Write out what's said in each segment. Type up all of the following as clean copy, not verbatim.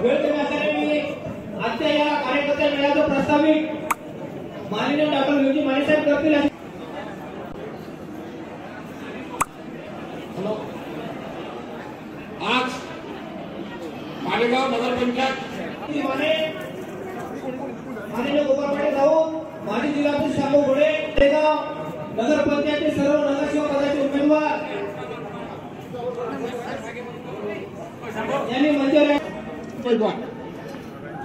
वेळ देण्यासाठी मी आजच्या या कार्यकर्त्या मेळाव्याचा प्रस्तावित माननीय डॉक्टर विजय माने साहेब करतील। आज मालेगाव नगरपंचायत माननीय गोपाळवाडी राऊत, माजी जिल्हाध्यक्ष शामू घोडे, नगरपंचायतचे सर्व नगरसेवक पदाचे उमेदवार यांनी मंजूर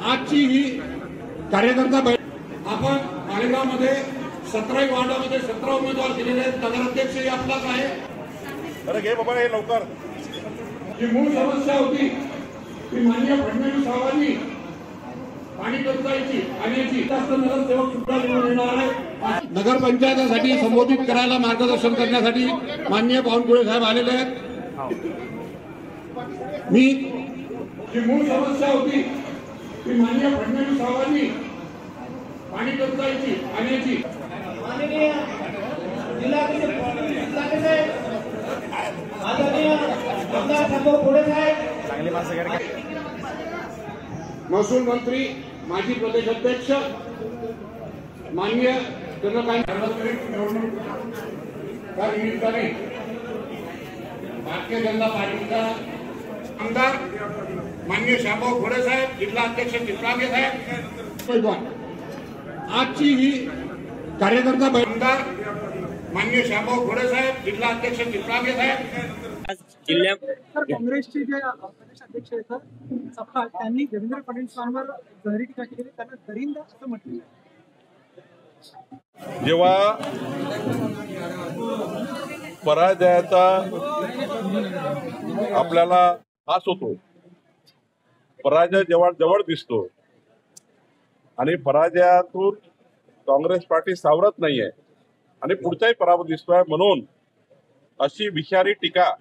आजची ही कार्यकर्ता बैठक आपण मालेगाव मध्ये 17 वार्डामध्ये 17 उमेदवार केलेले आहेत। नगराध्यक्षही आपलाच आहे। अरे घे बाबा हे लवकर। जी मूळ समस्या होती ती माननीय फडणवीस साहेबांनी पाणी टंचाईची पाण्याची जास्त नगरसेवक सुद्धा निवडून येणार आहे। नगरपंचायतीसाठी संबोधित करायला मार्गदर्शन करण्यासाठी माननीय बावनकुळे साहेब आलेले आहेत। मी जी मूळ समस्या होती ती माननीय फडणवीस साहेबांनी पाणी टंचाईची पाण्याची माननीय जिल्हाध्यक्ष आदरणीय आमदार शामू घोडे साहेब, महसूल मंत्री माजी प्रदेश अध्यक्ष माननीय चंद्रकांत त्या निमित्ताने भारतीय जनता पार्टीचा आमदार माननीय शामू घोडे साहेब, जिल्हा अध्यक्ष चित्रांगे साहेब, आजची ही कार्यकर्ता आमदार माननीय शामू घोडे साहेब, जिल्हा अध्यक्ष चित्रांगे साहेब। जिल्ह्यात काँग्रेसचे जे प्रदेश अध्यक्ष आहेत सपकाळ त्यांनी देवेंद्र फडणवीसांवर जहरी टीका केली, त्यांना दरिंदा असं म्हटलं। जेव्हा पराजयाचा आपल्याला आस होतो, पराजय जेव्हा जवळ दिसतो आणि पराजयातून काँग्रेस पार्टी सावरत नाहीये आणि पुढचाही पराभव दिसतोय, म्हणून अशी विषारी टीका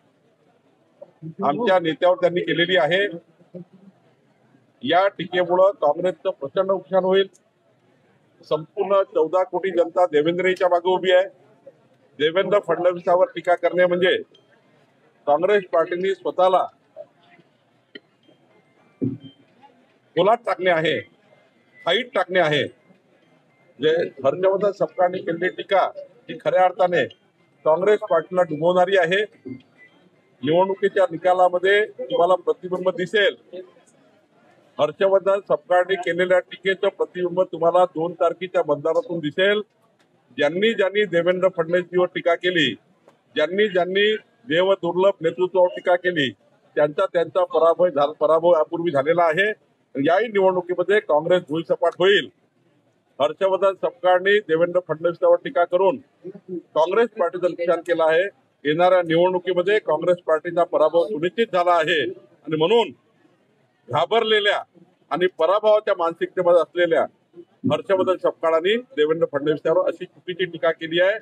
आमच्या नेत्यावर त्यांनी केलेली आहे। या टीकेमुळे काँग्रेसचं प्रचंड नुकसान होईल। संपूर्ण 14 कोटी जनता देवेंद्रच्या मागे उभी आहे। देवेंद्र फडणवीसांवर टीका करणे म्हणजे काँग्रेस पार्टीने स्वतःला कोलात टाकणे आहे, फाईट टाकणे आहे। जे हर्षवर्धन सपकाळने केलेली टीका ही खऱ्या अर्थाने काँग्रेस पार्टीला डुबवणारी आहे। निवडणुकीच्या निकालामध्ये तुम्हाला प्रतिबिंब दिसेल। हर्षवर्धन सपकाळने केलेल्या टीकेचं प्रतिबिंब तुम्हाला 2 तारखेच्या मतदानातून दिसेल। ज्यांनी ज्यांनी देवेंद्र फडणवीसवर टीका केली, ज्यांनी ज्यांनी देव दुर्लभ नेतृत्वावर टीका केली, त्यांचा पराभव यापूर्वी झालेला आहे। याही निवडणुकीमध्ये काँग्रेस भुईसपाट होईल। हर्षवर्धन सपकाळने देवेंद्र फडणवीसांवर टीका करून काँग्रेस पार्टीचं नुकसान केलं आहे। येणाऱ्या निवडणुकीमध्ये काँग्रेस पार्टीचा पराभव सुनिश्चित झाला आहे आणि म्हणून घाबरलेल्या आणि पराभवाच्या मानसिकतेमध्ये असलेल्या हर्षवर्धन सपकाळांनी देवेंद्र फडणवीसांवर अशी चुकीची टीका केली आहे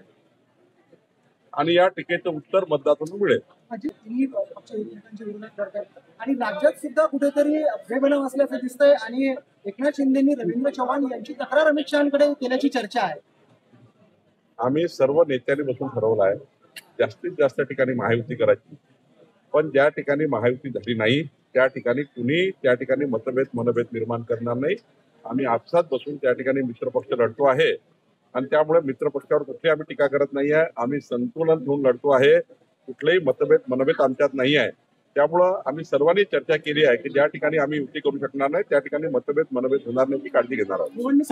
आणि या टीकेचं उत्तर मतदारातून मिळेल। आणि राज्यात सुद्धा कुठेतरी बेबनाव असल्याचं दिसतंय आणि एकनाथ शिंदेनी रवींद्र चव्हाण यांची तक्रार अमित शहांकडे केल्याची चर्चा आहे। आम्ही सर्व नेत्यांनी बसून ठरवलं आहे जास्तीत जास्त ठिकाणी महायुती करायची, पण ज्या ठिकाणी महायुती झाली नाही त्या ठिकाणी कुणी त्या ठिकाणी मनभेद निर्माण करणार नाही। आम्ही आपसात बसून त्या ठिकाणी मित्रपक्ष लढतो आहे आणि त्यामुळे मित्रपक्षावर कुठली आम्ही टीका करत नाही आहे। आम्ही संतुलन ठेवून लढतो आहे, कुठलेही मनभेद आमच्यात नाही आहे। त्यामुळं आम्ही सर्वांनी चर्चा केली आहे की ज्या ठिकाणी आम्ही युती करू शकणार नाही त्या ठिकाणी मनभेद होणार नाही याची काळजी घेणार आहोत।